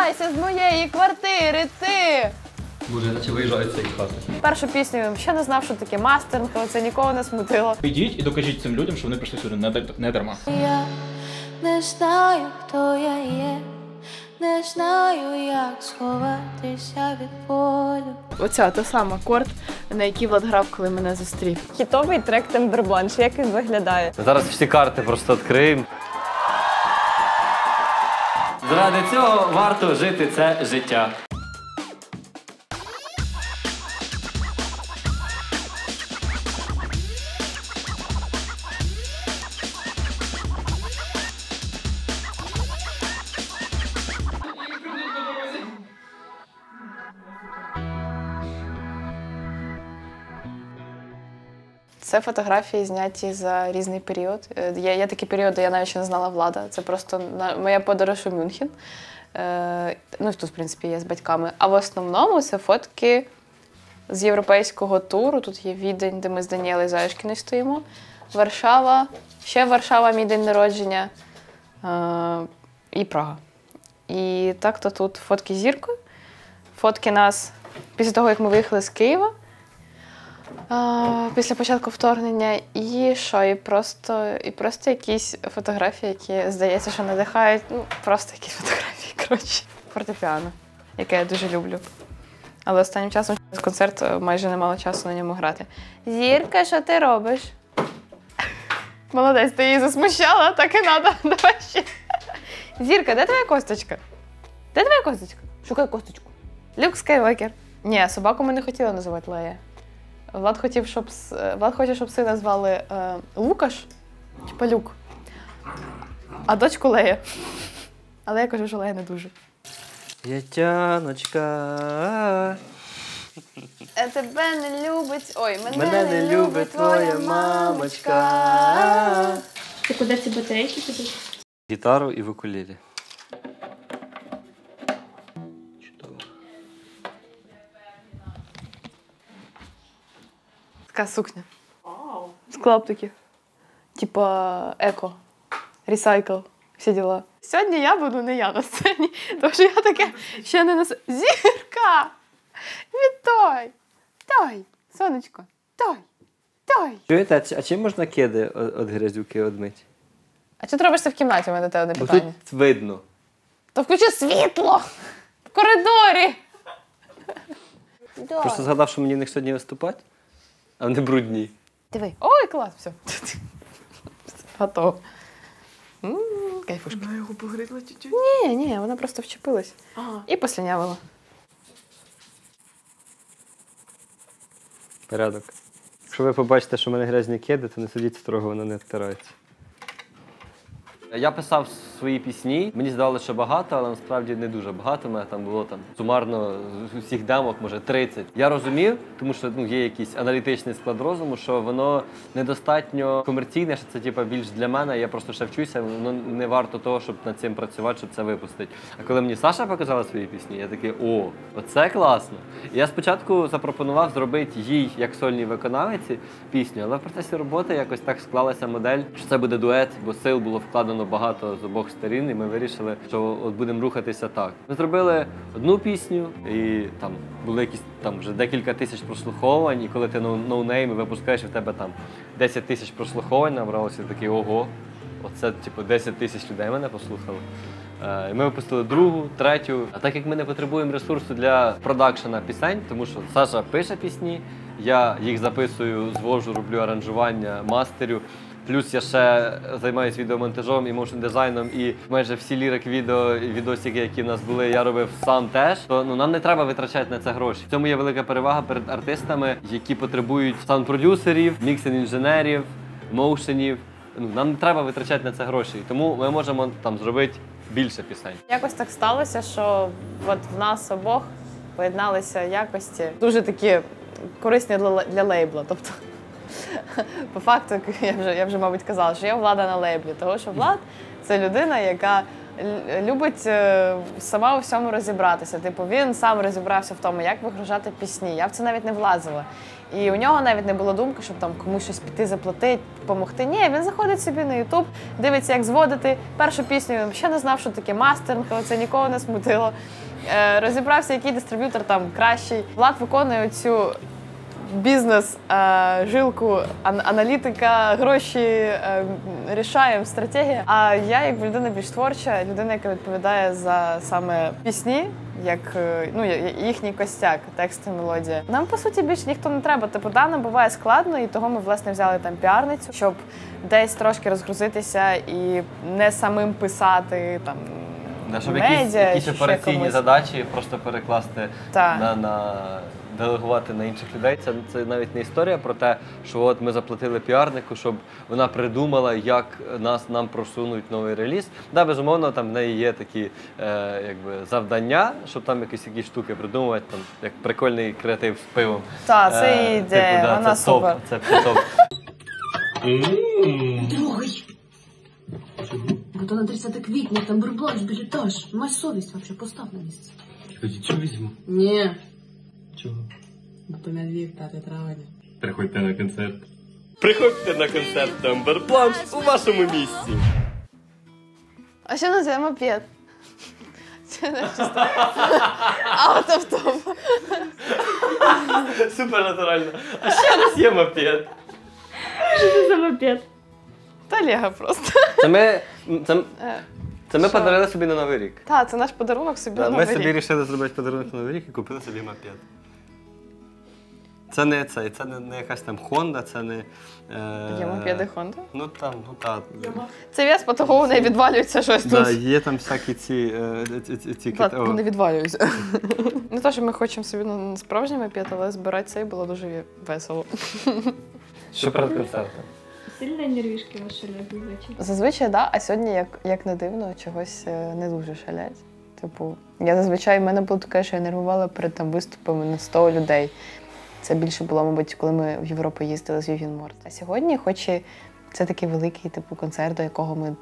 Вибирайся з моєї квартири, ти! Боже, наче виїжджають з цієї хати. Першу пісню я ще не знав, що таке мастеринг, але це нікого не смутило. Ідіть і докажіть цим людям, що вони прийшли сюди не дарма. Я не знаю, хто я є, не знаю, як сховатися від болю. Оця та сама акорд, на який Влад грав, коли мене зустрів. Хітовий трек Тембербланш, як він виглядає? Зараз всі карти просто відкриємо. Заради цього варто жити це життя. Це фотографії, зняті за різний період. Є такі періоди, я навіть ще не знала Влада. Це просто моя подорож у Мюнхен. Ну, тут, в принципі, є з батьками. А в основному це фотки з європейського туру. Тут є Відень, де ми з Даніелою Заюшкіною стоїмо. Варшава, ще Варшава, мій день народження. І Прага. І так-то тут фотки з зіркою. Фотки нас після того, як ми виїхали з Києва. Після початку вторгнення, і що, і просто якісь фотографії, які, здається, що надихають, ну, просто якісь фотографії, коротше. Фортепіано, яке я дуже люблю. Але останнім часом з концерту майже не мало часу на ньому грати. Зірка, що ти робиш? Молодець, ти її засмущала, так і треба, давай ще. Зірка, де твоя косточка? Де твоя косточка? Шукай косточку. Люк Скайуокер. Ні, собаку ми не хотіли називати Лея. Влад хоче, щоб сина звали Лукаш, типа Люк, а дочку Лея. Але я кажу, що Лея не дуже. Ятяночка. Тебе не любить, ой, Мене не любить твоя мамочка. Ти куди ці батарейки підуть? Гітару і в укулелі. Така сукня. З клаптиків. Типа еко, ресайкл, всі діла. Сьогодні я буду не я на сцені, тому що я таке ще не на сцені. Зірка! Відтой! Той! Сонечко! Той! Чуєте, а чим можна кеди від грязюки відмити? А чи ти робиш це в кімнаті? У мене до тебе одне Бо питання. тут видно. То включи світло! В коридорі! Просто згадав, що мені в них сьогодні виступати, а вони брудні. Диви. Ой, клас, все. Готово. Кайфушки. Вона його погризла чуть-чуть. Ні, вона просто вчепилась. І послюнявила. Порядок. Якщо ви побачите, що в мене грязні кеди, то не судіть строго, воно не втирається. Я писав свої пісні, мені здавалося, що багато, але насправді не дуже багато. У мене там було сумарно з усіх демок, може 30. Я розумів, тому що є якийсь аналітичний склад розуму, що воно недостатньо комерційне, що це більш для мене, я просто ще вчуся, воно не варто того, щоб над цим працювати, щоб це випустити. А коли мені Саша показала свої пісні, я такий, о, оце класно. І я спочатку запропонував зробити їй, як сольній виконавиці, пісню, але в процесі роботи якось так склалася модель, що це буде дует, бо сил було вкладено багато з обох сторін, і ми вирішили, що от будемо рухатися так. Ми зробили одну пісню, і там були якісь вже декілька тисяч прослуховувань, і коли ти ноунейм випускаєш, і в тебе 10 тисяч прослуховувань набралося, такий ого, оце 10 тисяч людей мене послухали. І ми випустили другу, третю. А так як ми не потребуємо ресурсу для продакшена пісень, тому що Саша пише пісні, я їх записую, звожу, роблю аранжування, мастерю. Плюс я ще займаюся відеомонтажом і моушн-дизайном, і майже всі лірик-відео і відосики, які в нас були, я робив сам теж. То нам не треба витрачати на це гроші. В цьому є велика перевага перед артистами, які потребують саунд-продюсерів, міксинг-інженерів, моушенів. Нам не треба витрачати на це гроші. Тому ми можемо зробити більше пісень. Якось так сталося, що от в нас обох поєдналися якості дуже такі корисні для лейбла. Тобто, по факту, я вже, мабуть, казала, що я Влада на лейблі, тому що Влад – це людина, яка любить сама у всьому розібратися. Типу, він сам розібрався в тому, як вигружати пісні. Я в це навіть не влазила. І у нього навіть не було думки, щоб там комусь щось піти, заплатити, допомогти. Ні, він заходить собі на YouTube, дивиться, як зводити. Першу пісню він ще не знав, що таке мастеринг, це нікого не смутило. Розібрався, який дистриб'ютор там кращий. Влад виконує цю бізнес-жилку, аналітика, гроші, рішаємо, стратегія. А я, як людина більш творча, людина, яка відповідає за саме пісні, як їхній костяк, тексти, мелодія. Нам, по суті, більше ніхто не треба. Типу, да, нам буває складно, і того ми, власне, взяли там піарницю, щоб десь трошки розгрузитися і не самим писати там. Да, щоб медіа, якісь операційні задачі просто перекласти на делегувати на інших людей. Це навіть не історія про те, що от ми заплатили піарнику, щоб вона придумала, як нам просунуть новий реліз. Да, безумовно, там в неї є такі завдання, щоб там якісь штуки придумувати, там, як прикольний креатив з пивом. Так, це ідея, вона супер. Це топ. Другий. Бо то на 30 квітня, там бурбланш, білетаж. Май совість вообще, постав на місце. Чого візьму? Ні. Чого? Бо то на 5 травня. Приходьте на концерт. Приходьте на концерт Темберпланш у вашому місці. А що називає мопед? Це не чисто. Out of top. Супер натурально. А ще у нас є мопед. Що це за мопед? Та Лего просто. Це ми подарили собі на Новий рік. Так, це наш подарунок собі на Ми Новий собі рік. вирішили зробити подарунок на Новий рік і купили собі мопед. Це не цей, це не якась там Honda, це не... Є мопеди Honda? Ну там, ну так. Це веспа, того у неї відвалюється щось тут. Да, є там всякі ці... Не відвалюються. Не те, що ми хочемо собі на справжній мопед, але збирати цей було дуже весело. Що перед концертом? Сильно нервішки вас шалять зазвичай? Зазвичай, так, а сьогодні, як не дивно, чогось не дуже шалять. Типу, я зазвичай, в мене було таке, що я нервувала перед там виступами на 100 людей. Це більше було, мабуть, коли ми в Європу їздили з Vivian Mort. А сьогодні, хоч і це такий великий типу концерт, до якого ми...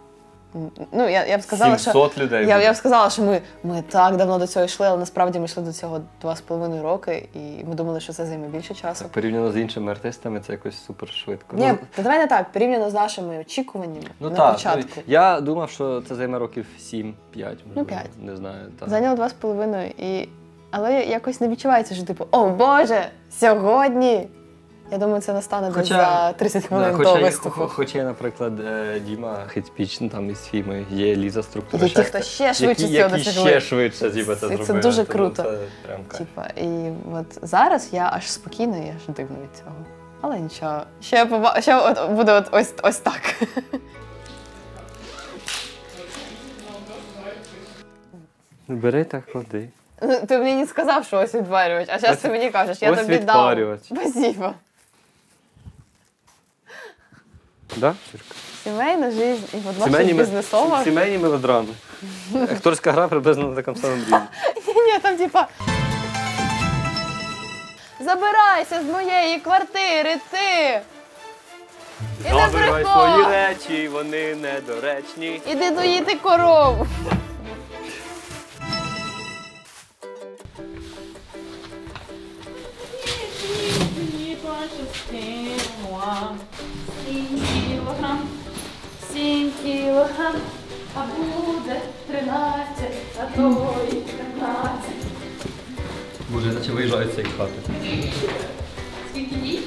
Ну, я б сказала, 700 людей. Я б сказала, що ми так давно до цього йшли, але насправді ми йшли до цього 2,5 роки, і ми думали, що це займе більше часу. Так, порівняно з іншими артистами, це якось супер швидко. Ні, давай не так, порівняно з нашими очікуваннями на початку. Я думав, що це займе років 7-5. Ну, 5. Не знаю. Так. Зайняло 2,5, але якось не відчувається, що типу, о Боже, сьогодні! Я думаю, це настане десь за 30 хвилин до виступу. Хоча, наприклад, Діма Хитспіч, там із фільми є Ліза Структура. Є ті, хто ще швидше цього досягли. Які ще швидше це зробили. Це дуже круто. Це прям кайф. Типа, і от зараз я аж спокійна, я аж дивно від цього. Але нічого, ще буде ось так. Бери та клади. Ти мені не сказав, що ось відварювач, а зараз ти мені кажеш, я тобі дам. Ось відварювач. Спасибо. Да? Сімейна життя і от ваша бізнесова. Сімейні мелодрами. Акторська гра приблизно на такому самому рівні. Ні, там типа... Забирайся з моєї квартири, ти! І не Забирай свої приходь! речі, вони недоречні. Іди доїти корову! Сім кілограм, а буде 13, а то і 15. Боже, наче виїжджають з цієї хати. Скільки дій?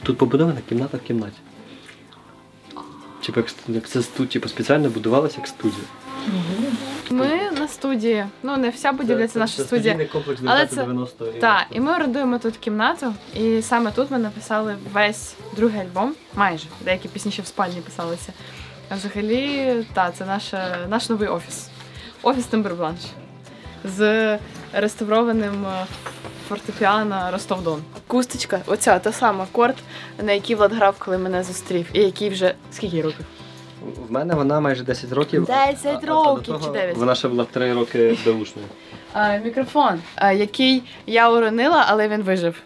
Тут побудована кімната в кімнаті. Як це типу, спеціально будувалося як студія. Ми на студії. Ну, не вся будівля, це наша студія. Це комплекс Але це 90 Так, і ми орендуємо тут кімнату, і саме тут ми написали весь другий альбом, майже. Деякі пісні ще в спальні писалися. А взагалі, так, це наш новий офіс. Офіс Тембербланш. З реставрованим фортепіано Ростов-Дон. Акустичка, оця та сама акорд, на який Влад грав, коли мене зустрів. І який вже скільки років? В мене вона майже 10 років. 10 років чи 9? Вона ще була 3 роки беушною. Мікрофон, який я уронила, але він вижив.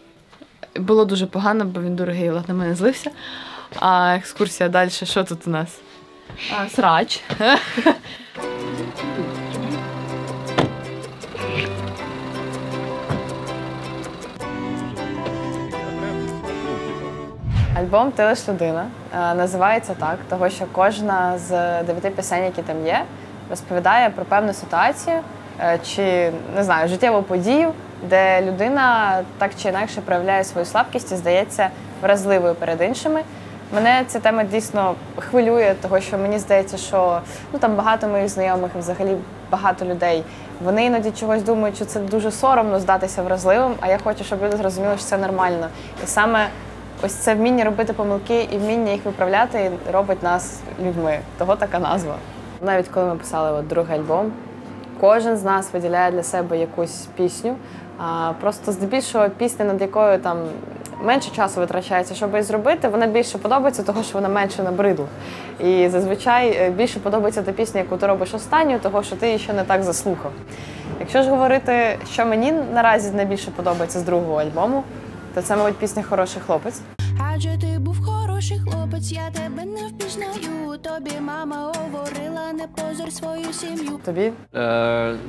Було дуже погано, бо він дорогий, Влад на мене злився. А екскурсія далі, що тут у нас? Срач. Альбом «Ти лиш людина» називається так, тому що кожна з 9 пісень, які там є, розповідає про певну ситуацію чи, не знаю, життєву подію, де людина так чи інакше проявляє свою слабкість і здається вразливою перед іншими. Мене ця тема дійсно хвилює, тому що мені здається, що там багато моїх знайомих і взагалі багато людей, вони іноді чогось думають, що це дуже соромно здатися вразливим, а я хочу, щоб люди зрозуміли, що це нормально. І саме ось це вміння робити помилки і вміння їх виправляти робить нас людьми. Того така назва. Навіть коли ми писали другий альбом, кожен з нас виділяє для себе якусь пісню. Просто здебільшого пісня, над якою там менше часу витрачається, щоб її зробити, вона більше подобається, тому що вона менше набридла. І зазвичай більше подобається та пісня, яку ти робиш останню, тому що ти її ще не так заслухав. Якщо ж говорити, що мені наразі найбільше подобається з другого альбому, то це, мабуть, пісня «Хороший хлопець». Адже ти був хороший хлопець, я тебе не впізнаю. Тобі мама говорила, не позор свою сім'ю. Тобі?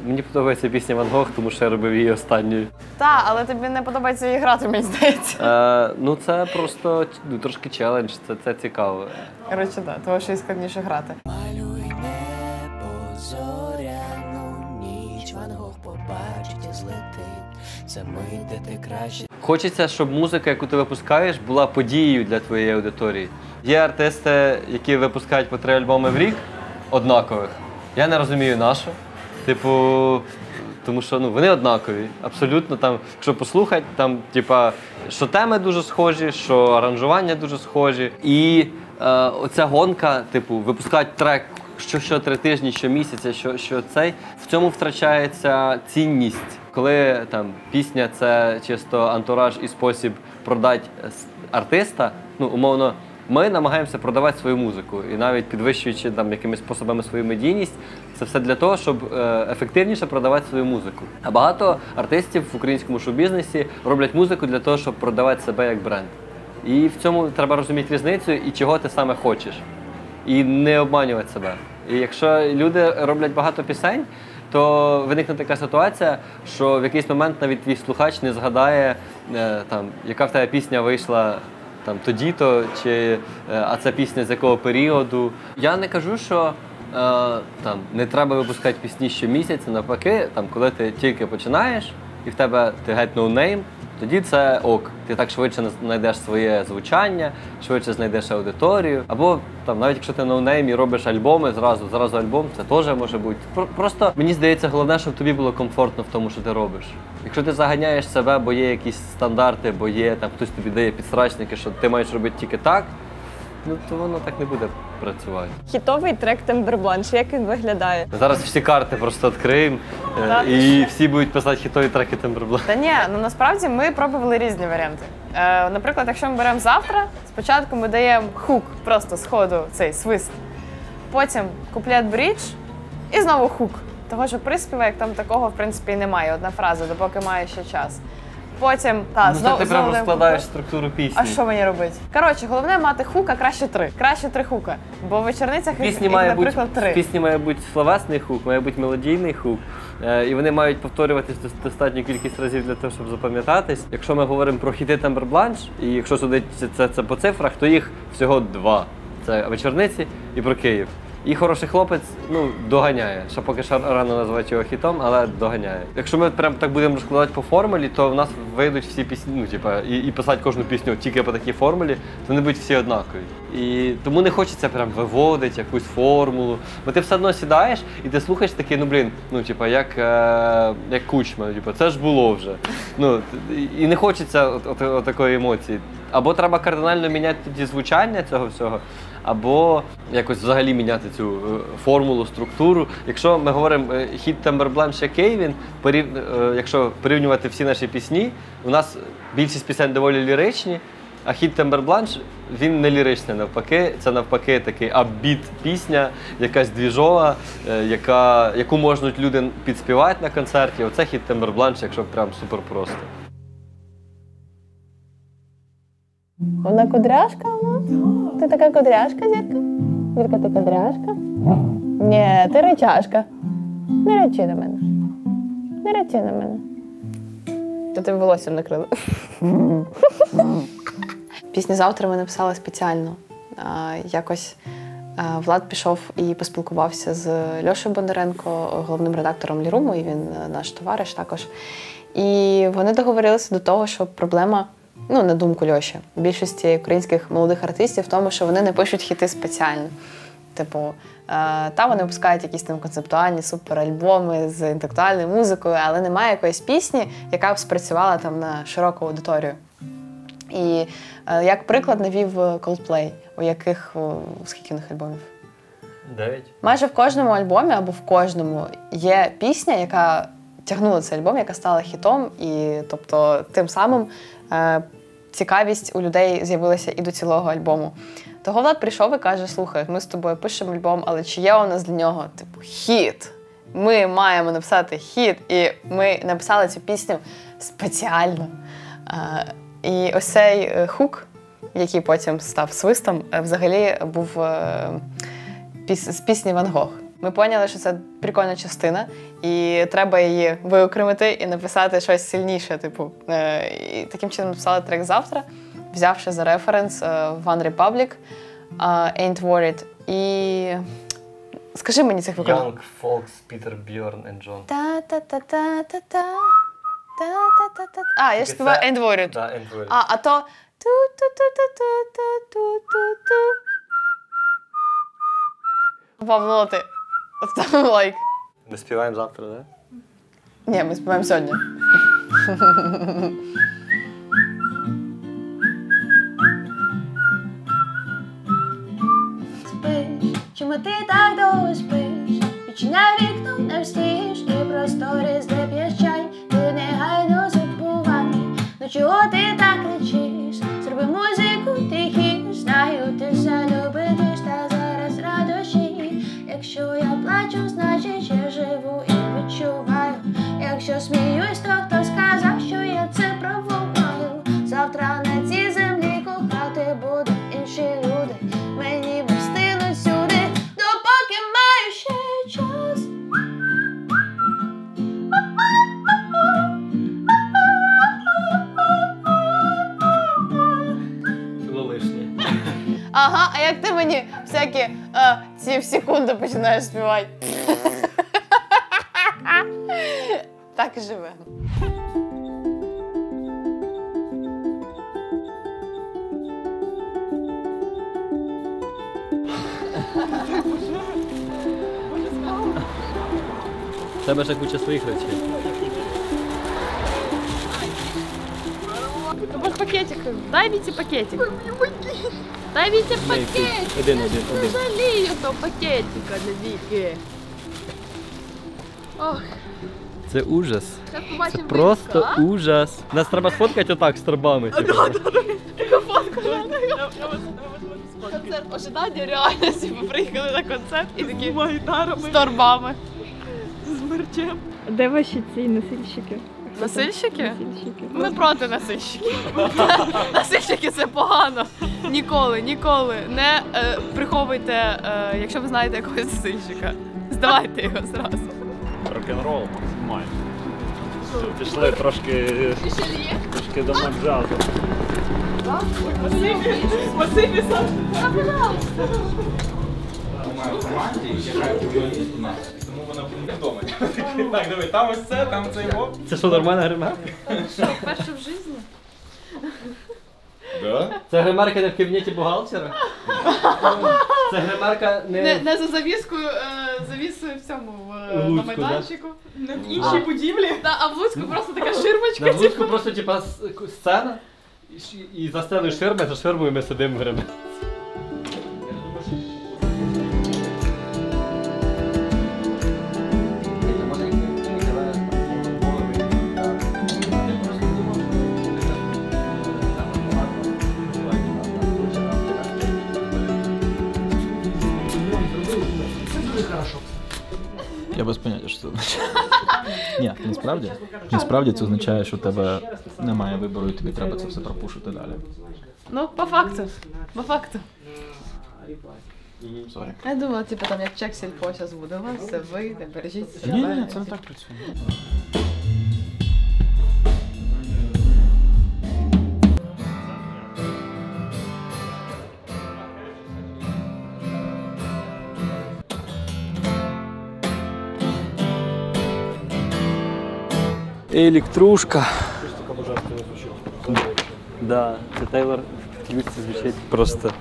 Мені подобається пісня «Ван Гог», тому що я робив її останньою. Так, але тобі не подобається її грати, мені здається. Це просто трошки челендж, це цікаво. Коротше, так, тому що і складніше грати. Малюй небо, зоряну ніч, Ван Гог побачить і злетить. Це ми, де ти краще. Хочеться, щоб музика, яку ти випускаєш, була подією для твоєї аудиторії. Є артисти, які випускають по 3 альбоми в рік, однакових. Я не розумію нашу. Тому що вони однакові. Абсолютно там, якщо послухати, там, що теми дуже схожі, що аранжування дуже схожі. І оця гонка, випускати трек що 3 тижні, щомісяця, що цей, в цьому втрачається цінність. Коли пісня – це чисто антураж і спосіб продати артиста, умовно, ми намагаємося продавати свою музику і навіть підвищуючи якимись способами свою медійність, це все для того, щоб ефективніше продавати свою музику. А багато артистів в українському шоу-бізнесі роблять музику для того, щоб продавати себе як бренд. І в цьому треба розуміти різницю і чого ти саме хочеш. І не обманювати себе. І якщо люди роблять багато пісень, то виникне така ситуація, що в якийсь момент навіть твій слухач не згадає, яка в тебе пісня вийшла тоді-то, а це пісня з якого періоду. Я не кажу, що не треба випускати пісні щомісяця, навпаки, коли ти тільки починаєш і в тебе ти геть ноунейм, тоді це ок. Ти так швидше знайдеш своє звучання, швидше знайдеш аудиторію. Або навіть якщо ти ноунейм і робиш альбоми, зразу альбом, це теж може бути. Просто мені здається, головне, щоб тобі було комфортно в тому, що ти робиш. Якщо ти заганяєш себе, бо є якісь стандарти, бо є хтось тобі дає підсрачники, що ти маєш робити тільки так, то воно так не буде працювати. Хітовий трек «Тембербланш», як він виглядає? Зараз всі карти просто відкриємо і всі будуть писати хітові треки «Тембербланш». Та ні, насправді ми пробували різні варіанти. Наприклад, якщо ми беремо «Завтра», спочатку ми даємо хук, просто з ходу цей свист, потім куплет-брідж і знову хук. Того, що приспіва, як там такого, в принципі, і немає. Одна фраза, допоки має ще час. Потім, знову ти прямо розкладаєш структуру пісні. А що мені робити? Коротше, головне мати хук, а краще 3. Краще 3 хука. Бо в вечорницях їх, наприклад, 3. В пісні має бути словесний хук, має бути мелодійний хук. І вони мають повторюватись достатню кількість разів для того, щоб запам'ятатись. Якщо ми говоримо про хіти «Тембербланш», і якщо судити це по цифрах, то їх всього 2. Це «Вечорниці» і про Київ. І «Хороший хлопець» доганяє. Ще поки що рано називати його хітом, але доганяє. Якщо ми прям так будемо розкладати по формулі, то в нас вийдуть всі пісні, і писати кожну пісню тільки по такій формулі, то вони будуть всі однакові. І тому не хочеться прям виводити якусь формулу. Бо ти все одно сідаєш і ти слухаєш такий, як Кучма, це ж було вже. І не хочеться такої емоції. Або треба кардинально міняти тоді звучання цього всього, або якось взагалі міняти цю формулу, структуру. Якщо ми говоримо хіт «Тембербланш» який він, якщо порівнювати всі наші пісні, у нас більшість пісень доволі ліричні, А хіт Тембербланш, він не ліричний навпаки, це навпаки такий апбіт пісня, якась двіжова, яку можуть люди підспівати на концерті. Оце хіт Тембербланш, якщо прям супер просто. Вона кудряшка у нас? Ти така кудряшка, Зірка? Зірка, ти кудряшка? Ні, ти речашка. Не речи на мене. Не речи на мене. Та тебе волоссям накрили. Пісню «Завтра» ми написали спеціально. Якось Влад пішов і поспілкувався з Льошею Бондаренко, головним редактором Ліруму, і він наш товариш також. І вони договорилися до того, що проблема, ну, на думку Льоші, більшості українських молодих артистів в тому, що вони не пишуть хіти спеціально. Типу, там вони випускають якісь там концептуальні суперальбоми з інтелектуальною музикою, але немає якоїсь пісні, яка б спрацювала там на широку аудиторію. І як приклад навів Coldplay, у яких, скільки у них альбомів? 9. Майже в кожному альбомі або в кожному є пісня, яка тягнула цей альбом, яка стала хітом, і тобто тим самим цікавість у людей з'явилася і до цілого альбому. Того Влад прийшов і каже: слухай, ми з тобою пишемо альбом, але чи є у нас для нього, типу, хіт? Ми маємо написати хіт, і ми написали цю пісню спеціально. І ось цей хук, який потім став свистом, взагалі був з пісні «Ван Гог». Ми поняли, що це прикольна частина, і треба її виокремити і написати щось сильніше. Типу. І таким чином написали трек «Завтра», взявши за референс One Republic, Ain't Worried. І скажи мені цих виконавців. Young Folks, Peter, Bjorn and John. Та-та-та-та-та-та. Я ж співаю Ain't Worried. Да, Ain't Worried. А то ту-ту-ту-ту-ту-ту-ту-ту. Павлоти. Там лайк. Ми співаємо завтра, так? Да? Ні, ми співаємо сьогодні. Спиш, чому ти так довго спиш? Відчиняй вікно, не встієш, і простори злеп'єш чай, ти негайно забуваний. Ну чого ти так кричиш? Зроби музику тихіш, знаю, ти все любиш, та зараз радощі. Якщо я плачу, значить я живу і відчуваю. Якщо сміюсь, то хто сказав, що я це провокую? Завтра на цій землі кохати будуть інші люди. Мені б встигнуть сюди, допоки маю ще час. Було лишнє. Ага, а як ти мені всякі ці в секунду починаєш співати? Так і живе. В тебе ще куча своїх речей. Ну, вот пакетик. Дай Вите пакетик. Дай Вите пакетик. Один. Жалею того пакетика для Вики. Ох, Це ужас. сейчас побачимо. Це просто ужас. Нас треба сфоткати отак з торбами. Типу. Концерт ожидання реальності. Ми приїхали на концерт і такі з торбами. Де ваші ці носильщики? Насильщики? Носильщики. Ми проти насильщиків. Насильщики – це погано. Ніколи не приховуйте, якщо ви знаєте якогось насильщика. Здавайте його зразу. Рок-н-рол знімай. Пішли трошки до джазу. Тому вона буде вдома. Так, диви, там ось це, там це його. Це що, нормальна гримерка? Перше в житті. Да? Це гримерка не в кабінеті бухгалтера? Це гримерка не... Не за завісою в цьому В Луцьку, на майданчику. Не в іншій будівлі. А в Луцьку просто така ширмочка. На Луцьку просто, типа, сцена, і за сценою ширма, за ширмою ми сидимо в гримерці. Ні, насправді це означає, що у тебе немає вибору і тобі треба це все пропушити далі. Ну, по факту. По факту. Сорі. Я думала, типу, там як чек сільпо зараз буде. У вас все вийде, бережіть себе. Ні, це не так працює. Електрушка. Да, це Тейлор Свіфт звучить просто.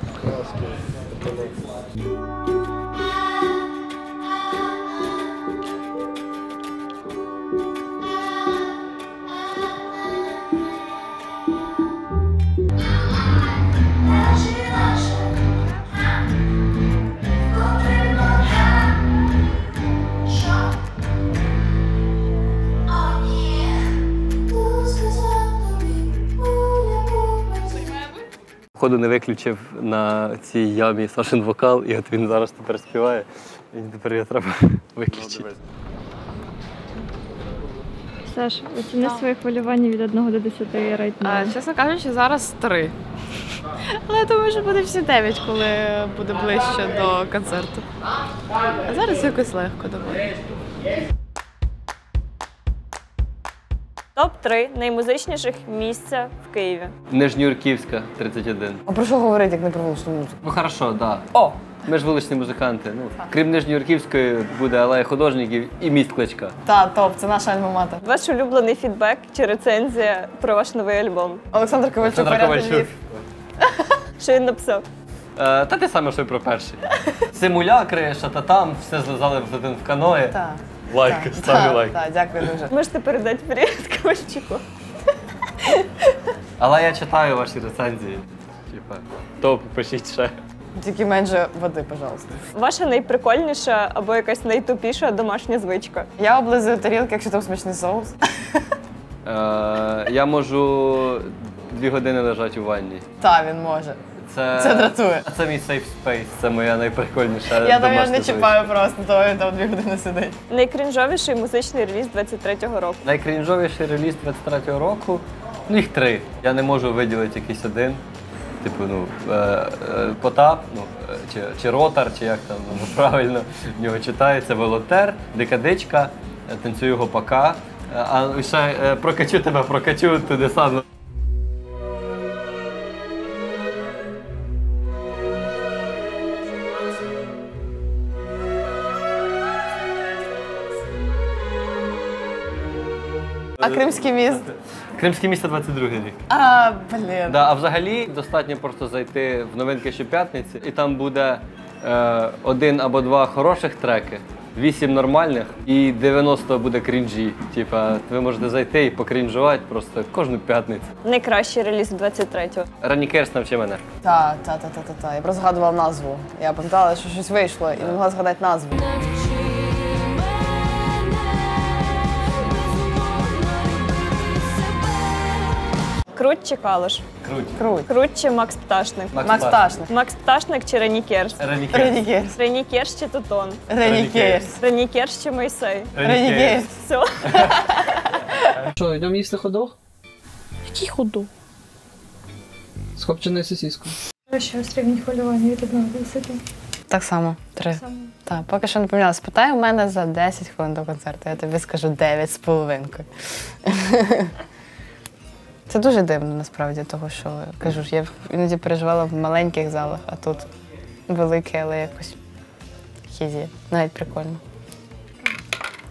Походу не виключив на цій ямі Сашин вокал, і от він зараз тепер співає. І тепер його треба виключити. Саш, оціни своє хвилювання від 1 до 10 рейтингу. Чесно кажучи, зараз 3. Але я думаю, що буде всі 9, коли буде ближче до концерту. А зараз якось легко доволі. Топ-3 наймузичніших місця в Києві. Нижньоюрківська, 31. А про що говорити, як не про вуличну музику? Ну хорошо, да. О! Ми ж вуличні музиканти. Ну, крім Нижньоюрківської буде Алея художників і міст Кличка. Та, топ, це наша альма-матер. Ваш улюблений фідбек чи рецензія про ваш новий альбом? Олександр Ковальчук, «Порядний Львів». Що він написав? Та те саме, що й про перший. Симулякри, шататам, все злизали в каное. Так. Лайк, ставлю лайк. Так, дякую дуже. Можете передати привіт Ковальчуку. Але я читаю ваші рецензії. Типа, топ, пишіть ще. Тільки менше води, пожалуйста. Ваша найприкольніша або якась найтупіша домашня звичка? Я облизую тарілки, якщо там смачний соус. Я можу 2 години лежати у ванні. Так, він може. Це дратує. Це мій safe space, це моя найприкольніша Я там домашня його не звичка. чіпаю просто, то він там 2 години сидить. Найкрінжовіший музичний реліз 23-го року. Найкрінжовіший реліз 23-го року, ну їх 3. Я не можу виділити якийсь один. Типу, Потап, чи Ротар, чи як там правильно в нього читається, Волонтер, Дикадичка, Танцюю гопака, а ще Прокачу тебе, прокачу туди сам. А Кримський міст? Кримське місто 22-й рік. А, блін. Да, а взагалі достатньо просто зайти в новинки щоп'ятниці, і там буде 1 або 2 хороших треки, 8 нормальних і 90 буде крінжі. Типа, ви можете зайти і покрінжувати просто кожну п'ятницю. Найкращий реліз 23-го. Ранікерс навчи мене. Так. Я просто згадувала назву. Я пам'ятала, що щось вийшло і не могла згадати назву. Круть чи Калош? Круть. Круть чи Макс Пташник? Макс Пташник. Макс Пташник чи Ренікерс? Ренікерс. Ренікерс чи Тутон? Ренікерс. Ренікерс чи Мойсей? Ренікерс. Все. Що, йдемо їсти хот-дог? Який ходу? З копченою сосискою. Що стрільні хвилювання від 1 до 10? Так само, 3. Так, поки що не помінялася. Питай у мене за 10 хвилин до концерту, я тобі скажу 9,5. Це дуже дивно, насправді, того, що, кажу ж, я іноді переживала в маленьких залах, а тут велике, але якось хізі. Навіть прикольно.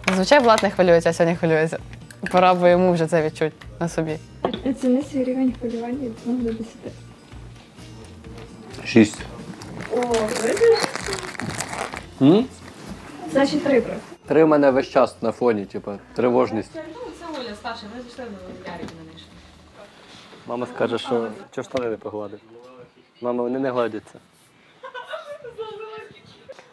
Зазвичай Влад не хвилюється, а сьогодні хвилюється. Пора би йому вже це відчути на собі. Оціни свій рівень хвилювання від 1 до 10. 6. О, значить 3 просто. 3 в мене весь час на фоні, типу, тривожність. Це Оля старша, ми зайшли на Ярик на них. Мама скаже, що чого штани не погладив. Мама, вони не гладяться.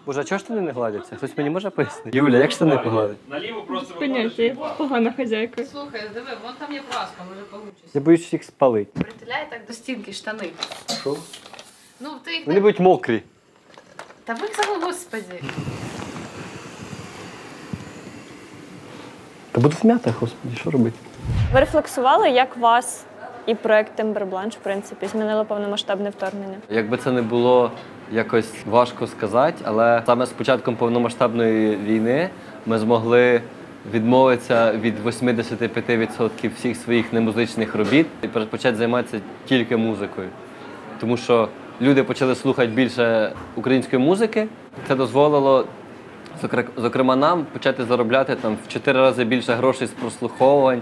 Боже, а чого штани не гладяться? Хтось мені може пояснити? Юля, як штани погладить? Наліво просто Поняття, я погана хазяйка. Слухай, диви, вон там є праска, може получиться. Я боюсь їх спалити. Притуляй так до стінки штани. Що? Ну, ти їх Вони будуть мокрі. Та вихзало, господи. Та буду вм'ятий, господи, що робити? Ви рефлексували, як вас і проект Timberblanche, в принципі, змінило повномасштабне вторгнення? Якби це не було якось важко сказати, але саме з початком повномасштабної війни ми змогли відмовитися від 85% всіх своїх немузичних робіт і почати займатися тільки музикою. Тому що люди почали слухати більше української музики. Це дозволило, зокрема, нам почати заробляти там в 4 рази більше грошей з прослуховувань,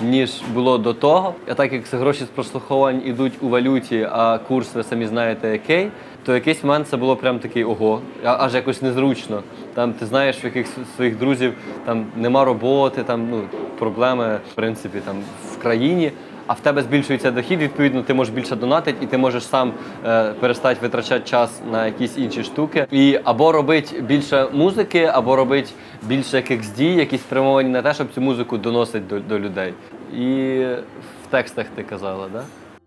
ніж було до того. А так як гроші з прослуховувань йдуть у валюті, а курс, ви самі знаєте, який, то в якийсь момент це було прям такий ого, аж якось незручно. Там ти знаєш, в яких своїх друзів там нема роботи, там проблеми, в принципі, там в країні. А в тебе збільшується дохід, відповідно, ти можеш більше донатити і ти можеш сам перестати витрачати час на якісь інші штуки. І або робити більше музики, або робити більше якихось дій, які спрямовані на те, щоб цю музику доносити до людей. І в текстах ти казала, так?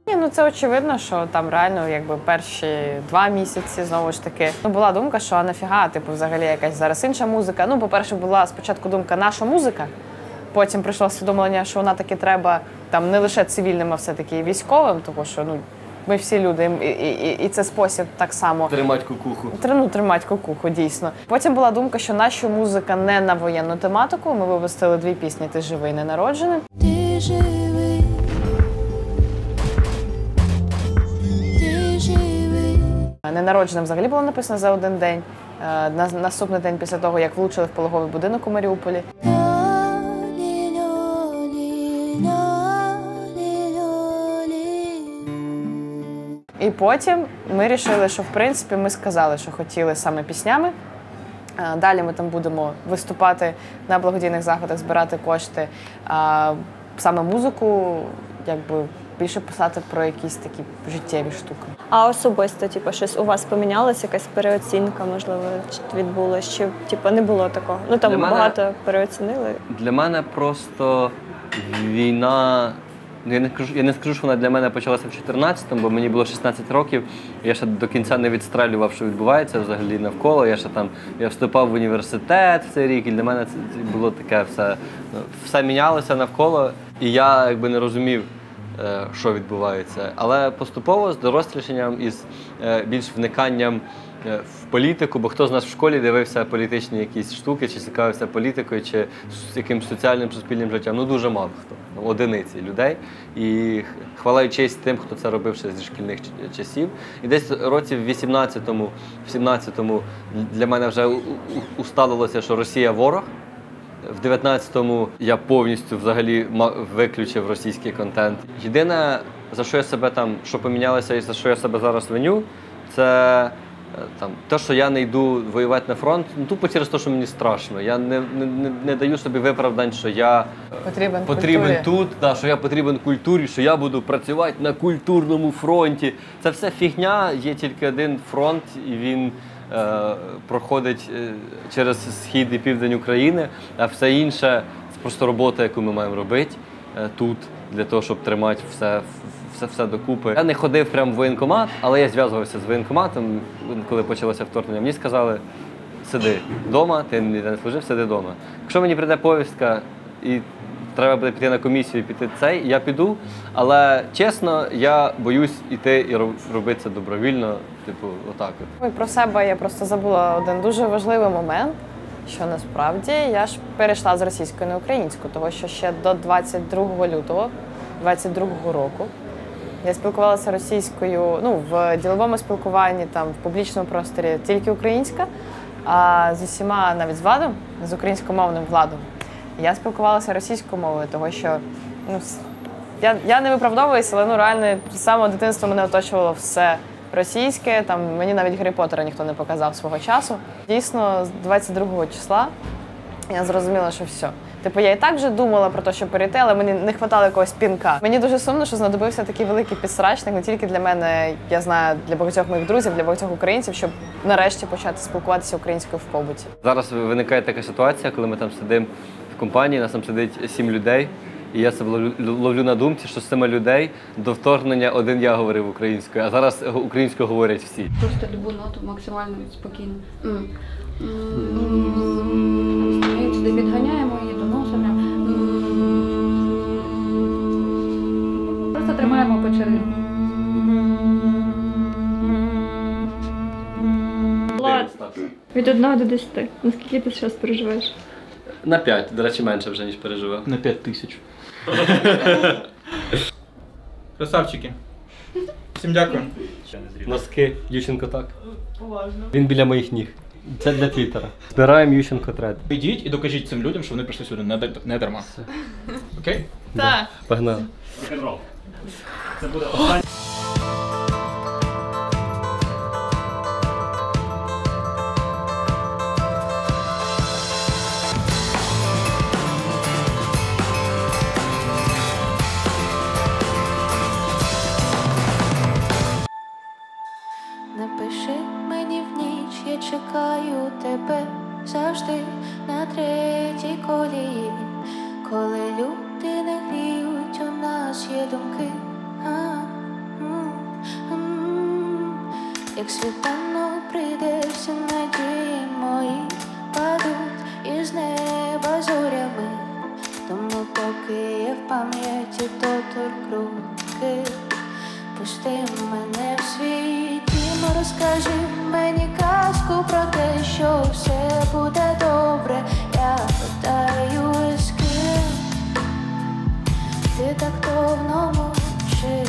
Ні, ну це очевидно, що там реально якби перші 2 місяці, знову ж таки, була думка, що а нафіга, типу, взагалі якась зараз інша музика. Ну, по-перше, була спочатку думка наша музика, потім прийшло усвідомлення, що вона таки треба там не лише цивільним, а все-таки і військовим, тому що ну, ми всі люди, і це спосіб так само. Тримати кукуху. Тримати кукуху, дійсно. Потім була думка, що наша музика не на воєнну тематику. Ми випустили 2 пісні «Ти живий, ненароджений». Ти живий, ти живий. «Ненародженим» взагалі було написано за 1 день. Наступний день після того, як влучили в пологовий будинок у Маріуполі. І потім ми вирішили, що в принципі ми сказали, що хотіли саме піснями. Далі ми там будемо виступати на благодійних заходах, збирати кошти, саме музику, якби більше писати про якісь такі життєві штуки. А особисто, типу, щось у вас помінялося, якась переоцінка, можливо, відбулася, чи типу, не було такого? Ну там багато переоцінили. Для мене просто війна. Я не скажу, що вона для мене почалася в 14-му, бо мені було 16 років. Я ще до кінця не відстрелював, що відбувається взагалі навколо. Я вступав в університет в цей рік, і для мене це було таке все мінялося навколо. І я якби не розумів, що відбувається. Але поступово з дорослішанням і з більш вниканням в політику, бо хто з нас в школі дивився політичні якісь штуки, чи цікавився політикою, чи з якимось соціальним, суспільним життям. Ну, дуже мало хто. Одиниці людей. І хвала і честь тим, хто це робив ще зі шкільних часів. І десь році в 18-му, в 17-му для мене вже усталилося, що Росія ворог. В 19-му я повністю взагалі виключив російський контент. Єдине, за що я себе там, що помінялося і за що я себе зараз виню, це там, те, що я не йду воювати на фронт, ну, тупо через те, що мені страшно. Я не даю собі виправдань, що я потрібен тут, що я потрібен культурі, що я буду працювати на культурному фронті. Це все фігня, є тільки один фронт, і він проходить через схід і південь України, а все інше – це просто робота, яку ми маємо робити тут, для того, щоб тримати все докупи. Я не ходив прямо в воєнкомат, але я зв'язувався з воєнкоматом, коли почалося вторгнення. Мені сказали, сиди вдома, ти ніде не служив, сиди вдома. Якщо мені прийде повістка і треба буде піти на комісію і піти я піду, але чесно, я боюсь іти і робити це добровільно, типу, отак от. Про себе я просто забула один дуже важливий момент, що насправді я ж перейшла з російської на українську, тому що ще до 22 лютого 22-го року я спілкувалася російською, ну, в діловому спілкуванні, там, в публічному просторі тільки українська, а з усіма, навіть з Владом, з українськомовним Владом, я спілкувалася російською мовою, тому що, ну, я не виправдовуюся, але, ну, реально, з самого дитинства мене оточувало все російське, там, мені навіть Гаррі Поттера ніхто не показав свого часу. Дійсно, з 22-го числа я зрозуміла, що все. Типу, я і так вже думала про те, що перейти, але мені не вистачало якогось пінка. Мені дуже сумно, що знадобився такий великий підсрачник, не тільки для мене, я знаю, для багатьох моїх друзів, для багатьох українців, щоб нарешті почати спілкуватися українською в побуті. Зараз виникає така ситуація, коли ми там сидимо в компанії, нас там сидить 7 людей, і я себе ловлю на думці, що з 7 людей до вторгнення один я говорив українською, а зараз українською говорять всі. Просто любу ноту максимально спокійно. Сюди підганяємо її, доносимо. по черзі. Влад, від 1 до 10. Наскільки ти зараз переживаєш? На 5, до речі, менше вже, ніж переживав. На 5000. Красавчики. Всім дякую. Носки, Ющенко так. Він біля моїх ніг. Це для Твіттера. Збираємо Ющенко тред. Ідіть і докажіть цим людям, що вони прийшли сюди не дарма. Окей? Так. Погнали. Рок-н-рол. Це буде останнє. Не пиши мені в ніч, я чекаю тебе завжди на третій колії. Коли люди не гріють, у нас є думки. Як світанок прийде, всі надії мої падуть із неба зорями. Тому поки я в пам'яті доторк руки, пусти мене в свій дім, розкажи мені казку про те, що все буде добре. Я питаю, з ким ти так давно мовчиш.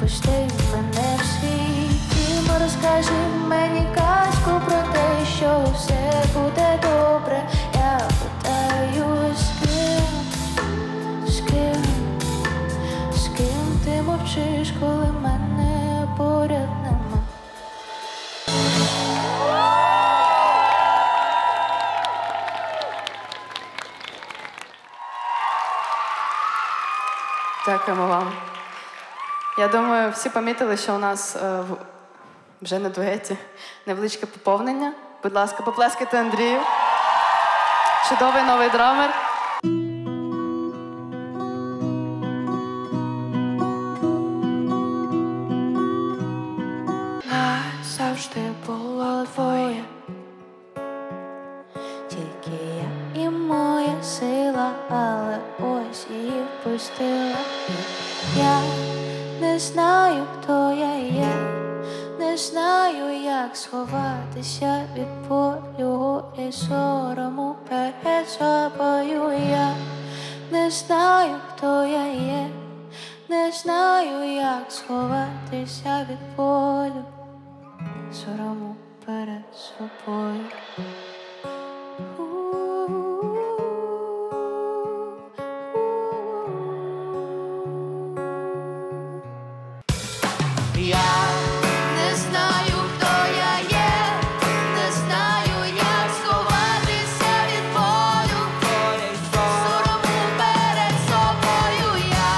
Пусти мене в свій дім, розкажи мені казку про те, що все буде добре. Я питаю, з ким ти мовчиш, коли мене поряд нема. Дякуємо вам. Я думаю, всі помітили, що у нас вже на дуеті невеличке поповнення. Будь ласка, поплескайте Андрію. Чудовий новий драмер. Нас завжди було двоє, тільки я і моя сила, але ось її впустила. Я не знаю, хто я є, не знаю, як сховатися від болю і сорому перед собою. Я не знаю, хто я є, не знаю, як сховатися від болю, сорому перед собою. Я не знаю, хто я є, не знаю, як сховатися від болю, сорому перед собою. Я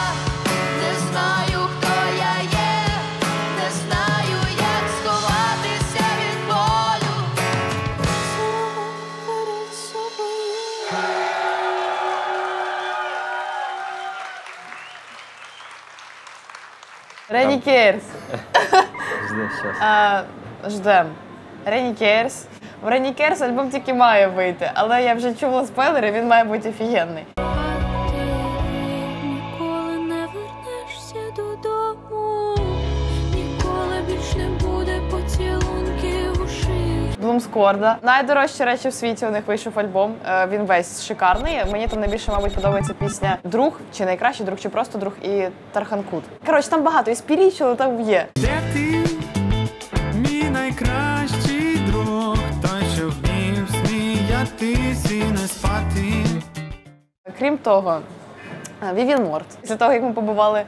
не знаю, хто я є, не знаю, як сховатися від болю, сорому перед собою. Рені Кейрс. Жди, щас. Ждем. Рені Кейрс. В Рені Кейрс альбом тільки має вийти, але я вже чула спойлери, він має бути офігенний. Ніколи не вернешся додому, ніколи більш не буде поцілунків у шию. Блумскорда. Найдорожчі речі в світі у них вийшов альбом. Він весь шикарний. Мені там найбільше, мабуть, подобається пісня «Друг», чи «Найкращий друг», чи просто «Друг» і «Тарханкут». Коротше, там багато і спірічили, там є. Де ти, мій найкращий друг, той, що вмів сміятись і не спати. Крім того, Вівін Морт. Після того, як ми побували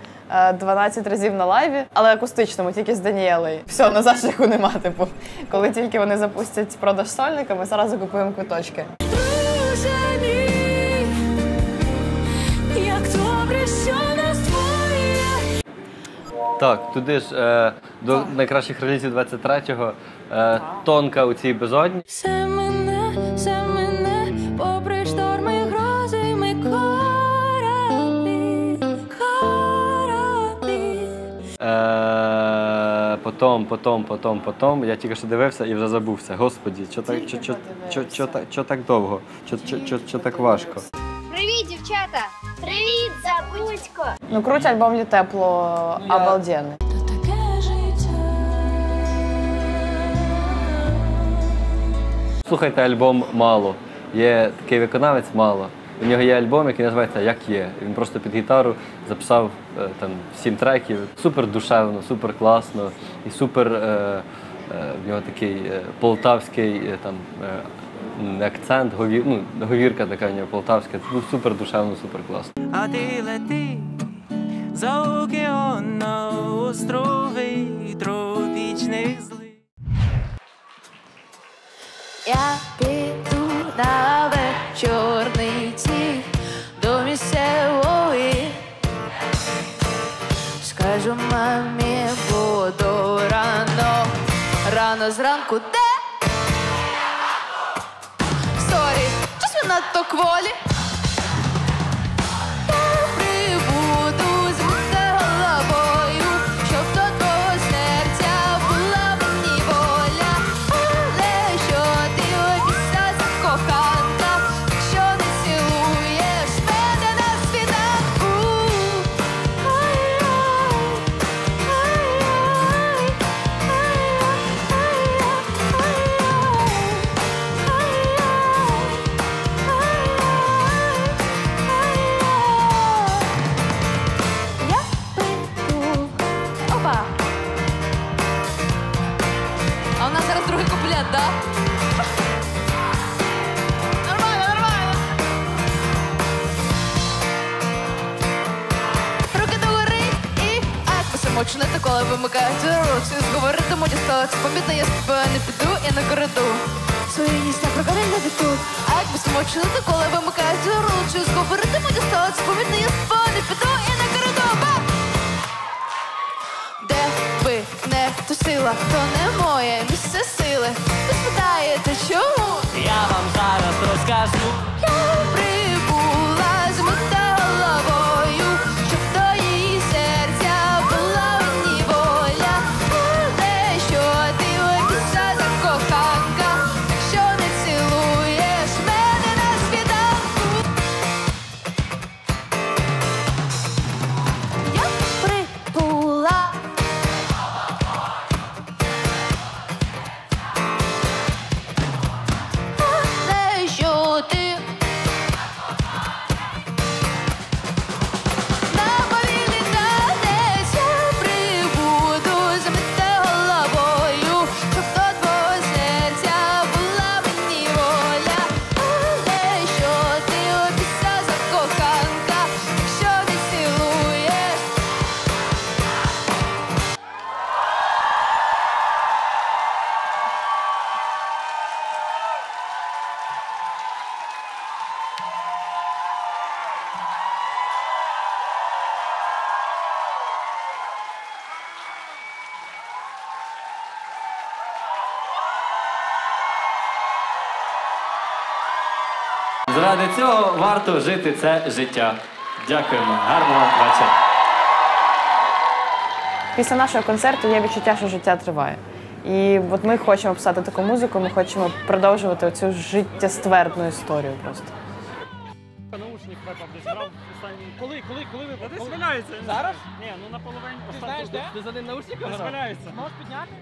12 разів на лайві, але акустичному, тільки з Даніелею. Все, назад шляху нема, типу. Коли тільки вони запустять продаж сольника, ми зразу купуємо квиточки. Друже мій, як добре, що нас двоє. Так, туди ж до найкращих релізів 23-го тонка у цій безодні. Все мене, попри шторми, грози, ми кораблі. Потім. Я тільки що дивився і вже забувся. Господі, що так довго? Що так важко? Привіт, дівчата! Привіт, Забудько! Ну, круть альбом «Лі тепло», обалденний. Слухайте альбом «Мало». Є такий виконавець «Мало». У нього є альбом, який називається «Як є». Він просто під гітару записав там 7 треків. Супер душевно, супер класно і супер в нього такий полтавський там акцент, говірка така в нього полтавська. Супер душевно, супер класно. А ти лети за океаном острови тропічних злив. Я піду на вечорний ті до місцевої. Скажу мамі, буду рано, рано зранку де? Сорі, щось ви надто кволі. Я прибуду з головою, щоб до твого серця була мені воля. Але що ти обіцяла, коханка, якщо не цілуєш мене на світанку? Я прийду. Опа! А у нас зараз другий куплет, да? Нормально, нормально. Руки догори і ак. Посимочнити, коли вимикають руці. Зговоритиму, дісталася помітно, я з тобою не піду і не кореду. Свої ніста прокорення тут. Ак, посимочнити, коли вимикають руці. Зговоритиму, дісталася помітно, я з тобою не піду і не кореду. Де би не тусила, то не моє місце сили. Ви спитаєте, чому? Я вам зараз розкажу. Я прибула з головою, щоб до її серця була мені воля. Але що ти обіцяла, коханка, якщо не цілуєш мене на світанку? Я прибула. Але що ти на повільний танець? Я прибуду з головою, щоб до твого серця була мені воля. Але що ти обіцяла, коханка, якщо не цілуєш? Заради цього варто жити це життя. Дякуємо. Гарного вечора. Після нашого концерту є відчуття, що життя триває. І от ми хочемо писати таку музику, ми хочемо продовжувати цю життєствердну історію просто. Наушник випав десь брав останній. Коли випав? Десь валяється. Зараз? Ні, ну наполовині. Ти знаєш де? Ти за ним наушник? Десь валяється. Можеш підняти?